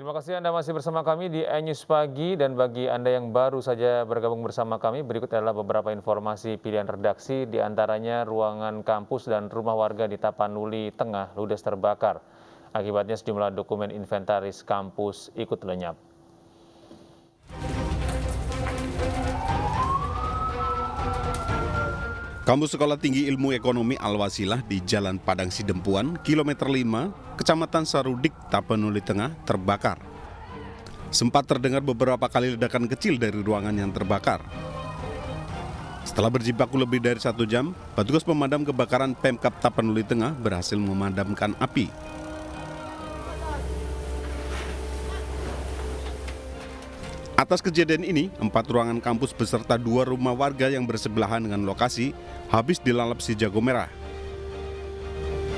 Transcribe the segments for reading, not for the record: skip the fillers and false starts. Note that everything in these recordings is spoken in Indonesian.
Terima kasih Anda masih bersama kami di iNews Pagi, dan bagi Anda yang baru saja bergabung bersama kami, berikut adalah beberapa informasi pilihan redaksi, di antaranya ruangan kampus dan rumah warga di Tapanuli Tengah ludes terbakar. Akibatnya sejumlah dokumen inventaris kampus ikut lenyap. Kampus Sekolah Tinggi Ilmu Ekonomi Al-Wasilah di Jalan Padang Sidempuan, kilometer 5, Kecamatan Sarudik, Tapanuli Tengah, terbakar. Sempat terdengar beberapa kali ledakan kecil dari ruangan yang terbakar. Setelah berjibaku lebih dari 1 jam, petugas pemadam kebakaran Pemkab Tapanuli Tengah berhasil memadamkan api. Atas kejadian ini, 4 ruangan kampus beserta 2 rumah warga yang bersebelahan dengan lokasi habis dilalap si jago merah.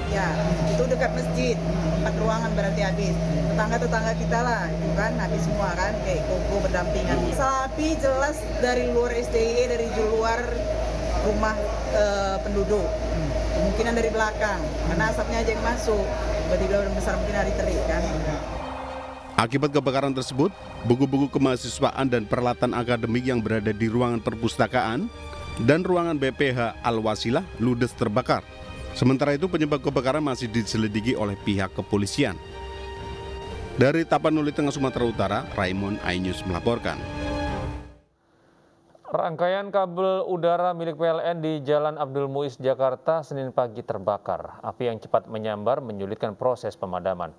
Ya, itu dekat masjid, 4 ruangan berarti habis. Tetangga-tetangga kita lah, itu kan habis semua kan, kayak koko berdampingan. Api jelas dari luar SDIE, dari luar rumah penduduk. Kemungkinan dari belakang, karena asapnya aja yang masuk. Tiba-tiba besar mungkin hari terik kan. Akibat kebakaran tersebut, buku-buku kemahasiswaan dan peralatan akademik yang berada di ruangan perpustakaan dan ruangan BPH Al-Wasilah ludes terbakar. Sementara itu penyebab kebakaran masih diselidiki oleh pihak kepolisian. Dari Tapanuli Tengah, Sumatera Utara, Raymond, iNews melaporkan. Rangkaian kabel udara milik PLN di Jalan Abdul Muiz, Jakarta, Senin pagi terbakar. Api yang cepat menyambar menyulitkan proses pemadaman.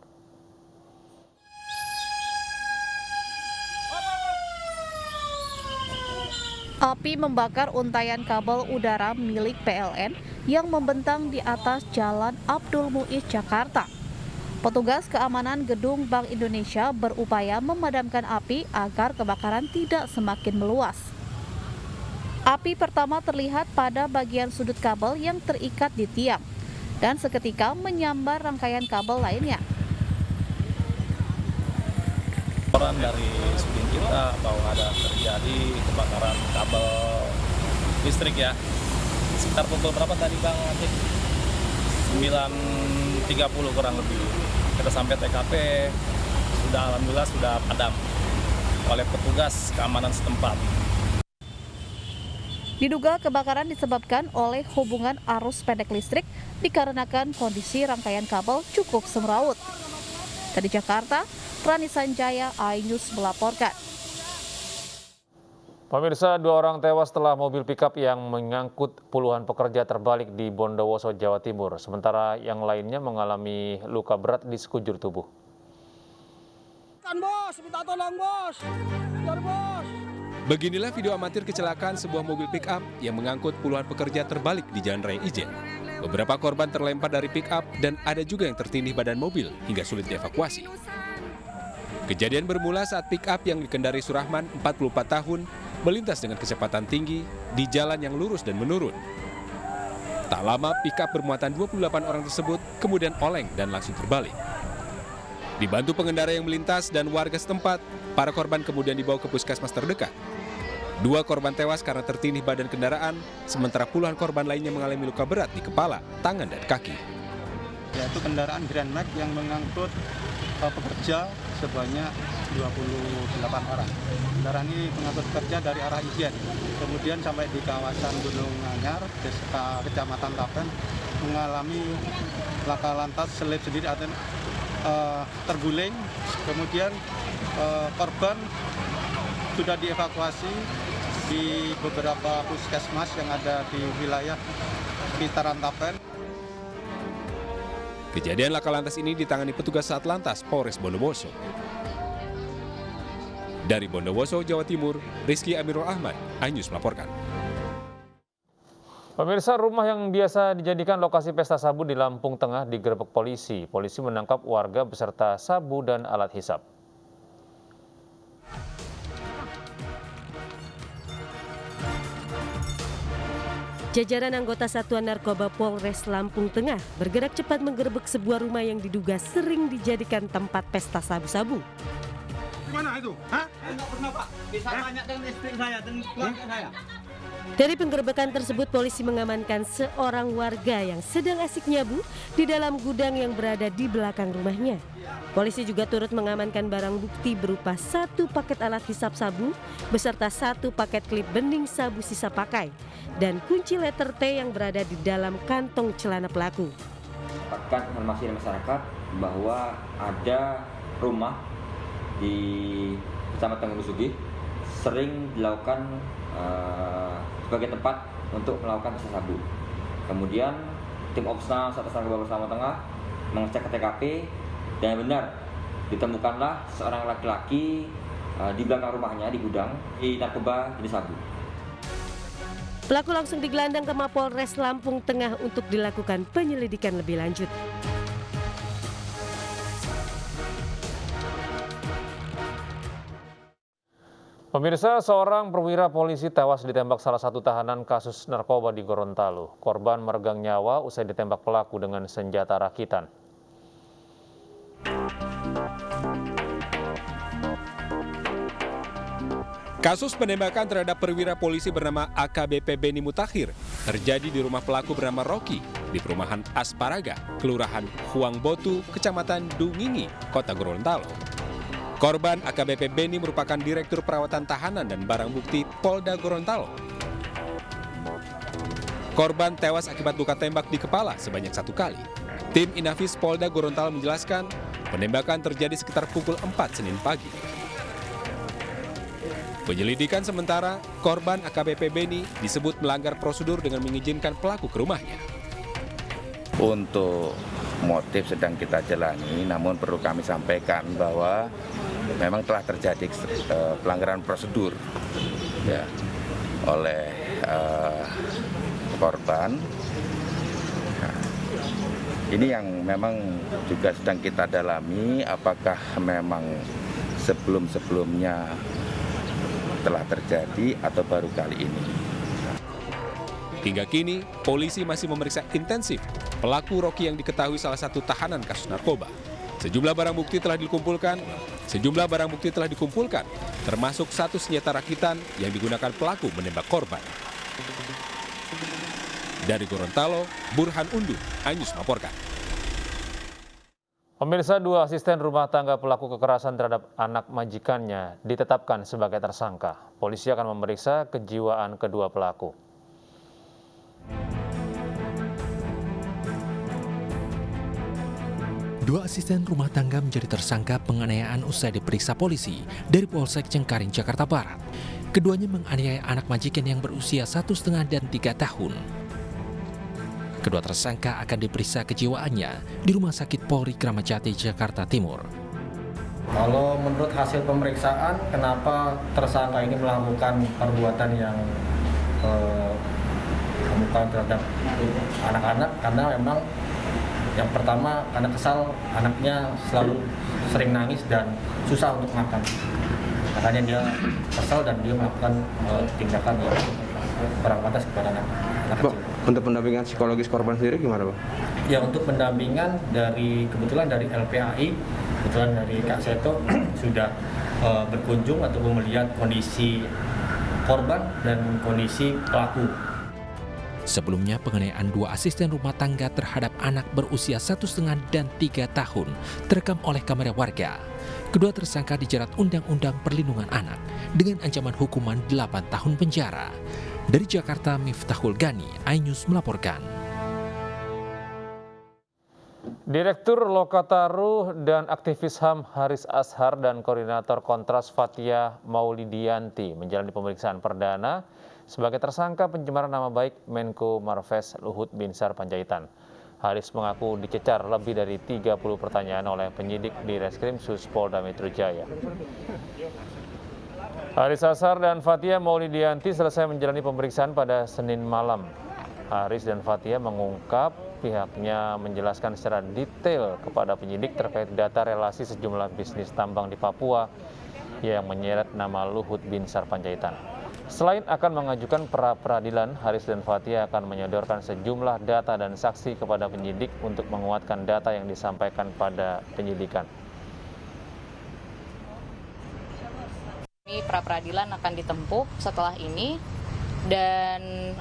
Api membakar untaian kabel udara milik PLN yang membentang di atas Jalan Abdul Muiz, Jakarta. Petugas keamanan Gedung Bank Indonesia berupaya memadamkan api agar kebakaran tidak semakin meluas. Api pertama terlihat pada bagian sudut kabel yang terikat di tiang dan seketika menyambar rangkaian kabel lainnya. Laporan dari sudin kita bahwa ada terjadi kebakaran kabel listrik ya. Sekitar pukul berapa tadi Bang Atik? 9.30 kurang lebih. Kita sampai TKP, alhamdulillah sudah padam oleh petugas keamanan setempat. Diduga kebakaran disebabkan oleh hubungan arus pendek listrik dikarenakan kondisi rangkaian kabel cukup semrawut. Dari Jakarta, Rani Sanjaya, iNews melaporkan. Pemirsa, 2 orang tewas setelah mobil pickup yang mengangkut puluhan pekerja terbalik di Bondowoso, Jawa Timur. Sementara yang lainnya mengalami luka berat di sekujur tubuh. Bos, minta tolong bos. Biar bos. Beginilah video amatir kecelakaan sebuah mobil pick-up yang mengangkut puluhan pekerja terbalik di Jalan Raya Ijen. Beberapa korban terlempar dari pick-up dan ada juga yang tertindih badan mobil hingga sulit dievakuasi. Kejadian bermula saat pick-up yang dikendari Surahman, 44 tahun, melintas dengan kecepatan tinggi di jalan yang lurus dan menurun. Tak lama, pick-up bermuatan 28 orang tersebut kemudian oleng dan langsung terbalik. Dibantu pengendara yang melintas dan warga setempat, para korban kemudian dibawa ke puskesmas terdekat. 2 korban tewas karena tertindih badan kendaraan, sementara puluhan korban lainnya mengalami luka berat di kepala, tangan, dan kaki. Yaitu kendaraan Grand Max yang mengangkut pekerja sebanyak 28 orang. Kendaraan ini mengangkut pekerja dari arah Ijen, kemudian sampai di kawasan Gunung Anyar, desa Kecamatan Tapen, mengalami laka lantas selip sendiri atau terguling. Kemudian korban sudah dievakuasi di beberapa puskesmas yang ada di wilayah sekitaran Tapen. Kejadian laka lantas ini ditangani petugas Satlantas Polres Bondowoso. Dari Bondowoso, Jawa Timur, Rizky Amirul Ahmad, iNews melaporkan. Pemirsa, rumah yang biasa dijadikan lokasi pesta sabu di Lampung Tengah digerebek polisi. Polisi menangkap warga beserta sabu dan alat hisap. Jajaran anggota Satuan Narkoba Polres Lampung Tengah bergerak cepat menggerebek sebuah rumah yang diduga sering dijadikan tempat pesta sabu-sabu. Gimana itu? Hah? Enggak pernah Pak. Bisa tanya dengan istri saya dan keluarga saya. Dari penggerebekan tersebut, polisi mengamankan seorang warga yang sedang asik nyabu di dalam gudang yang berada di belakang rumahnya. Polisi juga turut mengamankan barang bukti berupa 1 paket alat hisap sabu beserta 1 paket klip bening sabu sisa pakai dan kunci letter T yang berada di dalam kantong celana pelaku. Dapatkan informasi dari masyarakat bahwa ada rumah di Kecamatan Gunung Sugih sering dilakukan sebagai tempat untuk melakukan hisap sabu. Kemudian tim Opsnal Satuan Narkoba Bersama Tengah mengecek ke TKP dan benar ditemukanlah seorang laki-laki di belakang rumahnya di gudang di narkoba jenis sabu. Pelaku langsung digelandang ke Mapolres Lampung Tengah untuk dilakukan penyelidikan lebih lanjut. Pemirsa, seorang perwira polisi tewas ditembak salah satu tahanan kasus narkoba di Gorontalo. Korban meregang nyawa usai ditembak pelaku dengan senjata rakitan. Kasus penembakan terhadap perwira polisi bernama AKBP Beni Mutakhir terjadi di rumah pelaku bernama Rocky di perumahan Asparaga, Kelurahan Huangbotu, Kecamatan Dungingi, Kota Gorontalo. Korban AKBP Beni merupakan Direktur Perawatan Tahanan dan Barang Bukti Polda Gorontalo. Korban tewas akibat luka tembak di kepala sebanyak 1 kali. Tim Inafis Polda Gorontalo menjelaskan penembakan terjadi sekitar pukul 4 Senin pagi. Penyelidikan sementara, korban AKBP Beni disebut melanggar prosedur dengan mengizinkan pelaku ke rumahnya. Untuk motif sedang kita jalani, namun perlu kami sampaikan bahwa memang telah terjadi pelanggaran prosedur ya, oleh korban. Nah, ini yang memang juga sedang kita dalami, apakah memang sebelum-sebelumnya telah terjadi atau baru kali ini. Hingga kini, polisi masih memeriksa intensif pelaku Rocky yang diketahui salah satu tahanan kasus narkoba. Sejumlah barang bukti telah dikumpulkan, termasuk 1 senjata rakitan yang digunakan pelaku menembak korban. Dari Gorontalo, Burhan Undu, iNews melaporkan. Pemirsa, 2 asisten rumah tangga pelaku kekerasan terhadap anak majikannya ditetapkan sebagai tersangka. Polisi akan memeriksa kejiwaan kedua pelaku. Dua asisten rumah tangga menjadi tersangka penganiayaan usai diperiksa polisi dari Polsek Cengkaring, Jakarta Barat. Keduanya menganiaya anak majikan yang berusia 1,5 dan 3 tahun. Kedua tersangka akan diperiksa kejiwaannya di Rumah Sakit Polri Kramat Jati, Jakarta Timur. Kalau menurut hasil pemeriksaan, kenapa tersangka ini melakukan perbuatan yang pembukaan terhadap anak-anak? Karena memang yang pertama karena kesal, anaknya selalu sering nangis dan susah untuk makan. Makanya dia kesal dan dia melakukan tindakan yang kurang pantas kepada anak kecil. Untuk pendampingan psikologis korban sendiri gimana, Bang? Ya, untuk pendampingan kebetulan dari LPAI, kebetulan dari Kak Seto sudah berkunjung atau melihat kondisi korban dan kondisi pelaku. Sebelumnya, penganiayaan 2 asisten rumah tangga terhadap anak berusia 1,5 dan 3 tahun terekam oleh kamera warga. Kedua tersangka dijerat Undang-Undang Perlindungan Anak dengan ancaman hukuman 8 tahun penjara. Dari Jakarta, Miftahul Gani, iNews melaporkan. Direktur Lokataru dan aktivis HAM Haris Ashar dan Koordinator Kontras Fathia Maulidianti menjalani pemeriksaan perdana sebagai tersangka pencemaran nama baik Menko Marves Luhut Binsar Panjaitan. Haris mengaku dicecar lebih dari 30 pertanyaan oleh penyidik di Reskrim Sus Polda Metro Jaya. Haris Ashar dan Fathia Maulidianti selesai menjalani pemeriksaan pada Senin malam. Haris dan Fathia mengungkap pihaknya menjelaskan secara detail kepada penyidik terkait data relasi sejumlah bisnis tambang di Papua yang menyeret nama Luhut Binsar Panjaitan. Selain akan mengajukan pra-peradilan, Haris dan Fathia akan menyodorkan sejumlah data dan saksi kepada penyidik untuk menguatkan data yang disampaikan pada penyidikan. Pra-peradilan akan ditempuh setelah ini Dan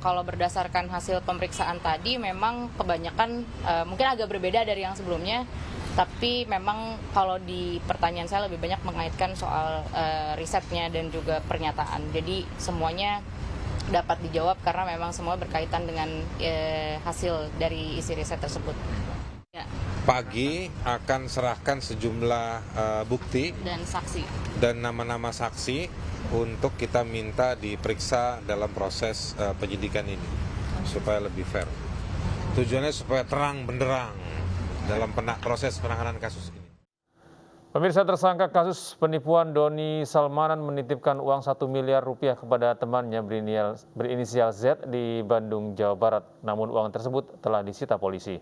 kalau berdasarkan hasil pemeriksaan tadi memang kebanyakan mungkin agak berbeda dari yang sebelumnya, tapi memang kalau di pertanyaan saya lebih banyak mengaitkan soal risetnya dan juga pernyataan. Jadi semuanya dapat dijawab karena memang semua berkaitan dengan hasil dari isi riset tersebut. Ya. Pagi akan serahkan sejumlah bukti Dan saksi. Dan nama-nama saksi untuk kita minta diperiksa dalam proses penyidikan ini supaya lebih fair. Tujuannya supaya terang benderang dalam proses penanganan kasus ini. Pemirsa, tersangka kasus penipuan Doni Salmanan menitipkan uang 1 miliar rupiah kepada temannya berinisial Z di Bandung, Jawa Barat. Namun uang tersebut telah disita polisi.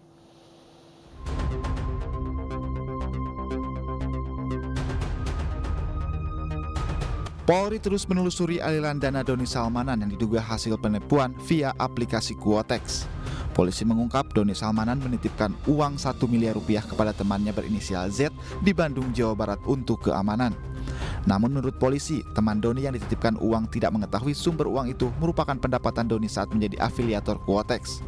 Polri terus menelusuri aliran dana Doni Salmanan yang diduga hasil penipuan via aplikasi Quotex. Polisi mengungkap Doni Salmanan menitipkan uang 1 miliar rupiah kepada temannya berinisial Z di Bandung, Jawa Barat untuk keamanan. Namun menurut polisi, teman Doni yang dititipkan uang tidak mengetahui sumber uang itu merupakan pendapatan Doni saat menjadi afiliator Quotex.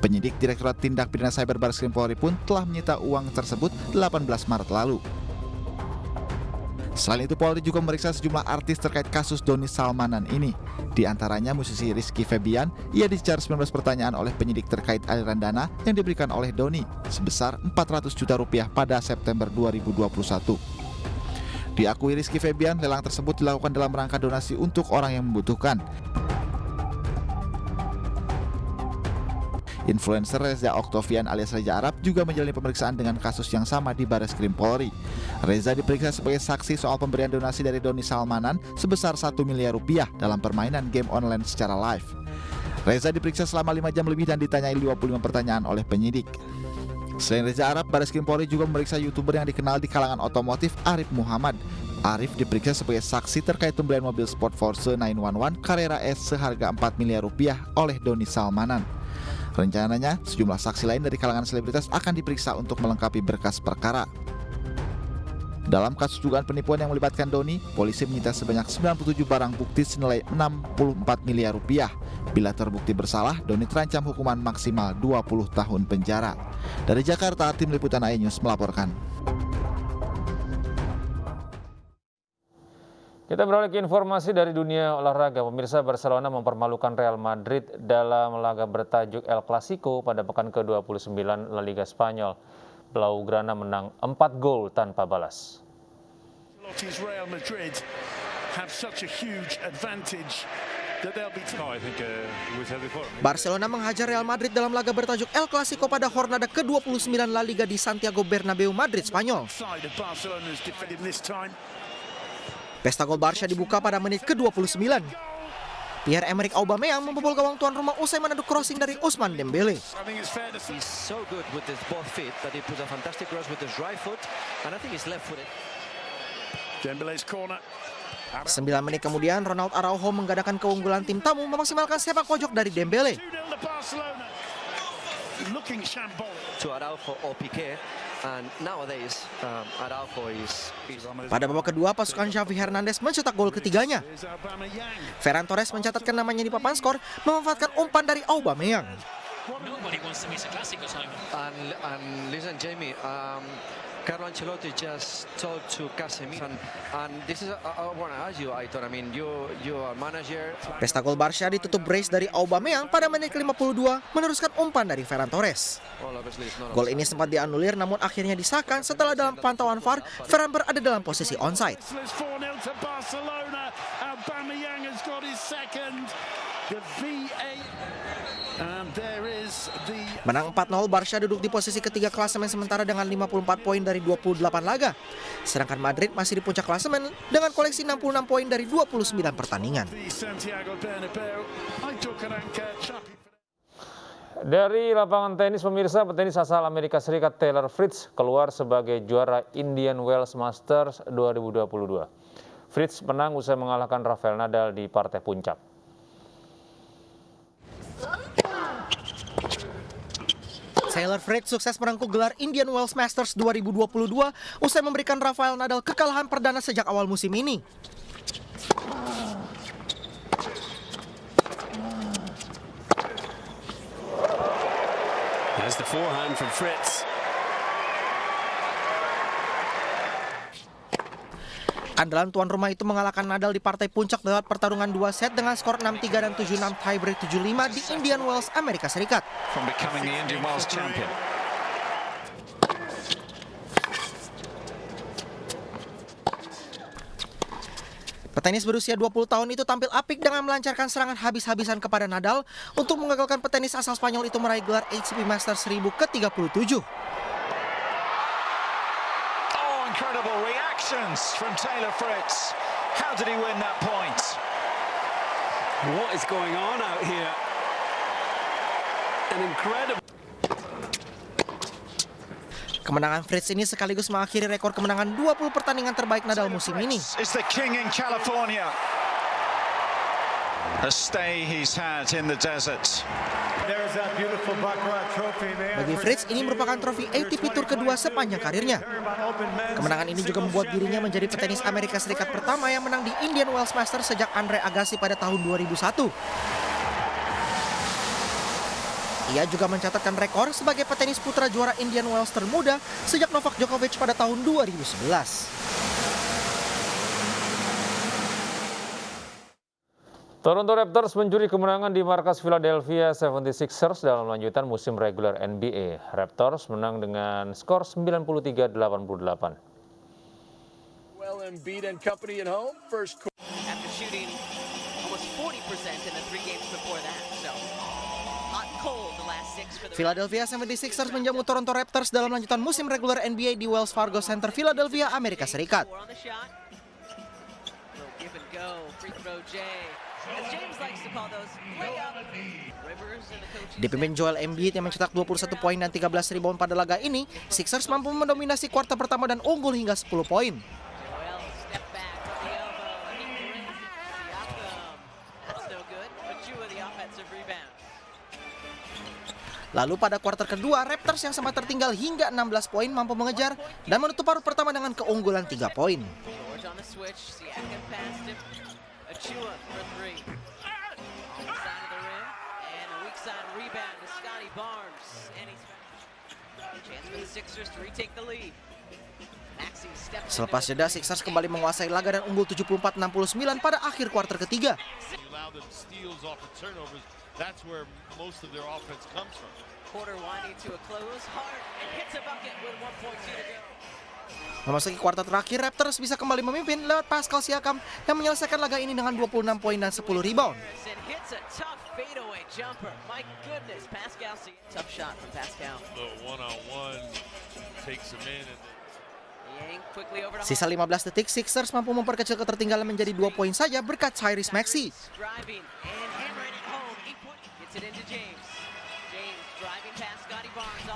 Penyidik Direktorat Tindak Pidana Cyber Barreskrim Polri pun telah menyita uang tersebut 18 Maret lalu. Selain itu, Polri juga memeriksa sejumlah artis terkait kasus Doni Salmanan ini. Di antaranya musisi Rizky Febian, ia dicecar 19 pertanyaan oleh penyidik terkait aliran dana yang diberikan oleh Doni sebesar 400 juta rupiah pada September 2021. Diakui Rizky Febian, lelang tersebut dilakukan dalam rangka donasi untuk orang yang membutuhkan. Influencer Reza Oktavian alias Reza Arab juga menjalani pemeriksaan dengan kasus yang sama di Barreskrim Polri. Reza diperiksa sebagai saksi soal pemberian donasi dari Doni Salmanan sebesar 1 miliar rupiah dalam permainan game online secara live. Reza diperiksa selama 5 jam lebih dan ditanyai 25 pertanyaan oleh penyidik. Selain Reza Arab, Barreskrim Polri juga memeriksa YouTuber yang dikenal di kalangan otomotif, Arif Muhammad. Arif diperiksa sebagai saksi terkait pembelian mobil Sport Force 911 Carrera S seharga 4 miliar rupiah oleh Doni Salmanan. Rencananya, sejumlah saksi lain dari kalangan selebritas akan diperiksa untuk melengkapi berkas perkara. Dalam kasus dugaan penipuan yang melibatkan Doni, polisi menyita sebanyak 97 barang bukti senilai 64 miliar rupiah. Bila terbukti bersalah, Doni terancam hukuman maksimal 20 tahun penjara. Dari Jakarta, Tim Liputan iNews melaporkan. Kita beralih ke informasi dari dunia olahraga. Pemirsa, Barcelona mempermalukan Real Madrid dalam laga bertajuk El Clasico pada pekan ke-29 La Liga Spanyol. Blaugrana menang 4 gol tanpa balas. Real Madrid have such a huge advantage that they'll be Barcelona menghajar Real Madrid dalam laga bertajuk El Clasico pada jornada ke-29 La Liga di Santiago Bernabeu, Madrid, Spanyol. Pesta gol Barca dibuka pada menit ke-29. Pierre-Emerick Aubameyang membobol gawang tuan rumah usai menaduk crossing dari Ousmane Dembele. 9 menit kemudian, Ronald Araujo menggadangkan keunggulan tim tamu memaksimalkan sepak pojok dari Dembele. Pada babak kedua, pasukan Xavi Hernandez mencetak gol ketiganya. Ferran Torres mencatatkan namanya di papan skor, memanfaatkan umpan dari Aubameyang. Listen, Jamie, Carlo Ancelotti just told to Casemiro, and this is I want to ask you, Aitor. I mean, you are manager. Pesta gol Barca ditutup brace dari Aubameyang pada menit ke-52 meneruskan umpan dari Ferran Torres. Gol ini sempat dianulir namun akhirnya disahkan setelah dalam pantauan VAR Ferran berada dalam posisi onside. Menang 4-0, Barca duduk di posisi ketiga klasemen sementara dengan 54 poin dari 28 laga. Sedangkan Madrid masih di puncak klasemen dengan koleksi 66 poin dari 29 pertandingan. Dari lapangan tenis, pemirsa, petenis asal Amerika Serikat Taylor Fritz keluar sebagai juara Indian Wells Masters 2022. Fritz menang usai mengalahkan Rafael Nadal di partai puncak. Taylor Fritz sukses merengkuh gelar Indian Wells Masters 2022 usai memberikan Rafael Nadal kekalahan perdana sejak awal musim ini. There's the forehand from Fritz. Andalan tuan rumah itu mengalahkan Nadal di partai puncak lewat pertarungan 2 set dengan skor 6-3 dan 7-6 tiebreak 7-5 di Indian Wells, Amerika Serikat. From becoming the Indian Wells champion. Petenis berusia 20 tahun itu tampil apik dengan melancarkan serangan habis-habisan kepada Nadal untuk menggagalkan petenis asal Spanyol itu meraih gelar ATP Masters 1000 ke-37. Incredible reactions from Taylor Fritz. How did he win that point? What is going on out here? An incredible. Kemenangan Fritz ini sekaligus mengakhiri rekor kemenangan 20 pertandingan terbaik Nadal musim ini. It's the king in California. A stay he's had in the desert. Bagi Fritz, ini merupakan trofi ATP Tour kedua sepanjang karirnya. Kemenangan ini juga membuat dirinya menjadi petenis Amerika Serikat pertama yang menang di Indian Wells Masters sejak Andre Agassi pada tahun 2001. Ia juga mencatatkan rekor sebagai petenis putra juara Indian Wells termuda sejak Novak Djokovic pada tahun 2011. Toronto Raptors mencuri kemenangan di markas Philadelphia 76ers dalam lanjutan musim reguler NBA. Raptors menang dengan skor 93-88. Well, Embiid and company at home. First quarter. After shooting almost 40% in the 3 games before that. So, hot and cold the last 6 for the Philadelphia 76ers menjamu Toronto Raptors dalam lanjutan musim reguler NBA di Wells Fargo Center, Philadelphia, Amerika Serikat. give and go. Free throw Jay. As James likes to call those, layup. Rivers and the coach. Dipimpin Joel Embiid yang mencetak 21 poin dan 13 rebound pada laga ini, Sixers mampu mendominasi kuarter pertama dan unggul hingga 10 poin. Joel step back with the elbow. He brings Siakam. That's no good. Achua the offensive rebound. Lalu pada kuarter kedua, Raptors yang sempat tertinggal hingga 16 poin mampu mengejar dan menutup paruh pertama dengan keunggulan 3 poin. George on the switch. Siakam passed him. Achua for 3. On the side of the rim. And a weak side rebound to Scotty Barnes. And he's chance for the Sixers to retake the lead. Maxey steps. Selepas jeda, Sixers kembali menguasai laga dan unggul 74-69 pada akhir kuarter ketiga. That's where most of their offense comes from. Quarter winding to a close. Hart and hits a bucket with 1.2 to go. Memasuki kuarter terakhir, Raptors bisa kembali memimpin lewat Pascal Siakam yang menyelesaikan laga ini dengan 26 poin dan 10 rebound. And hits a tough fadeaway jumper. My goodness, Pascal. Tough shot from Pascal. The one-on-one takes him in. Sisa 15 detik, Sixers mampu memperkecil ketertinggalan menjadi 2 poin saja berkat Tyrese Maxey.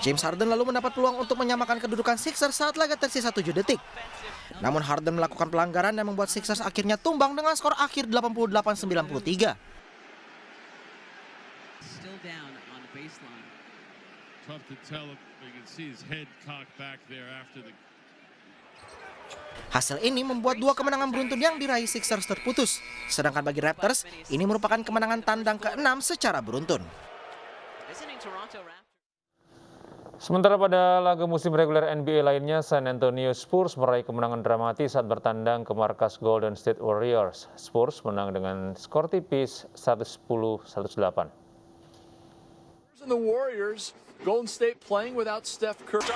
James Harden lalu mendapat peluang untuk menyamakan kedudukan Sixers saat laga tersisa 7 detik. Namun Harden melakukan pelanggaran yang membuat Sixers akhirnya tumbang dengan skor akhir 88-93. Hasil ini membuat 2 kemenangan beruntun yang diraih Sixers terputus. Sedangkan bagi Raptors, ini merupakan kemenangan tandang ke-6 secara beruntun. Sementara pada laga musim reguler NBA lainnya, San Antonio Spurs meraih kemenangan dramatis saat bertandang ke markas Golden State Warriors. Spurs menang dengan skor tipis 110-108. The Warriors, Golden State playing without Steph Curry.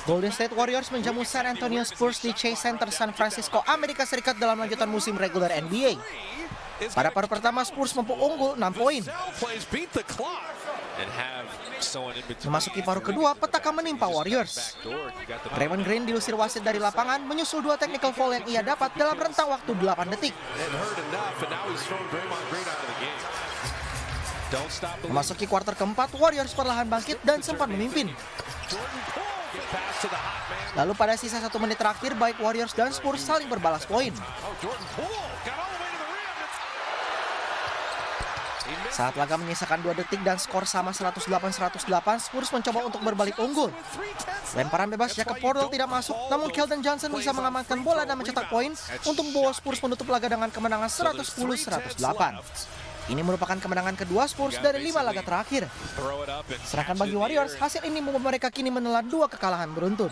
Golden State Warriors menjamu San Antonio Spurs di Chase Center, San Francisco, Amerika Serikat dalam lanjutan musim reguler NBA. Pada paruh pertama, Spurs mampu unggul 6 poin. Memasuki paruh kedua, petaka menimpa Warriors. Draymond Green diusir wasit dari lapangan, menyusul 2 technical foul yang ia dapat dalam rentang waktu 8 detik. Memasuki kuarter keempat, Warriors perlahan bangkit dan sempat memimpin. Lalu pada sisa 1 menit terakhir, baik Warriors dan Spurs saling berbalas poin. Saat laga menyisakan 2 detik dan skor sama 108-108, Spurs mencoba untuk berbalik unggul. Lemparan bebas Jakob Poeltl tidak masuk, namun Keldon Johnson bisa mengamankan bola dan mencetak poin untuk membawa Spurs menutup laga dengan kemenangan 110-108. Ini merupakan kemenangan kedua Spurs dari 5 laga terakhir. Sedangkan bagi Warriors, hasil ini membuat mereka kini menelan 2 kekalahan beruntun.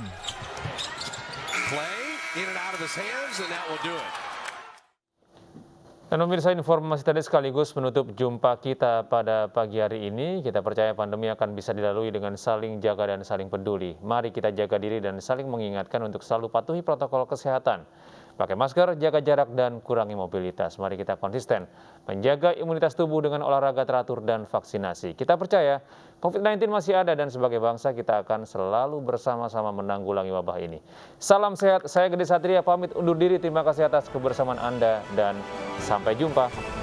Dan pemirsa, informasi tadi sekaligus menutup jumpa kita pada pagi hari ini. Kita percaya pandemi akan bisa dilalui dengan saling jaga dan saling peduli. Mari kita jaga diri dan saling mengingatkan untuk selalu patuhi protokol kesehatan. Pakai masker, jaga jarak, dan kurangi mobilitas. Mari kita konsisten menjaga imunitas tubuh dengan olahraga teratur dan vaksinasi. Kita percaya COVID-19 masih ada dan sebagai bangsa kita akan selalu bersama-sama menanggulangi wabah ini. Salam sehat, saya Gede Satria pamit undur diri. Terima kasih atas kebersamaan Anda dan sampai jumpa.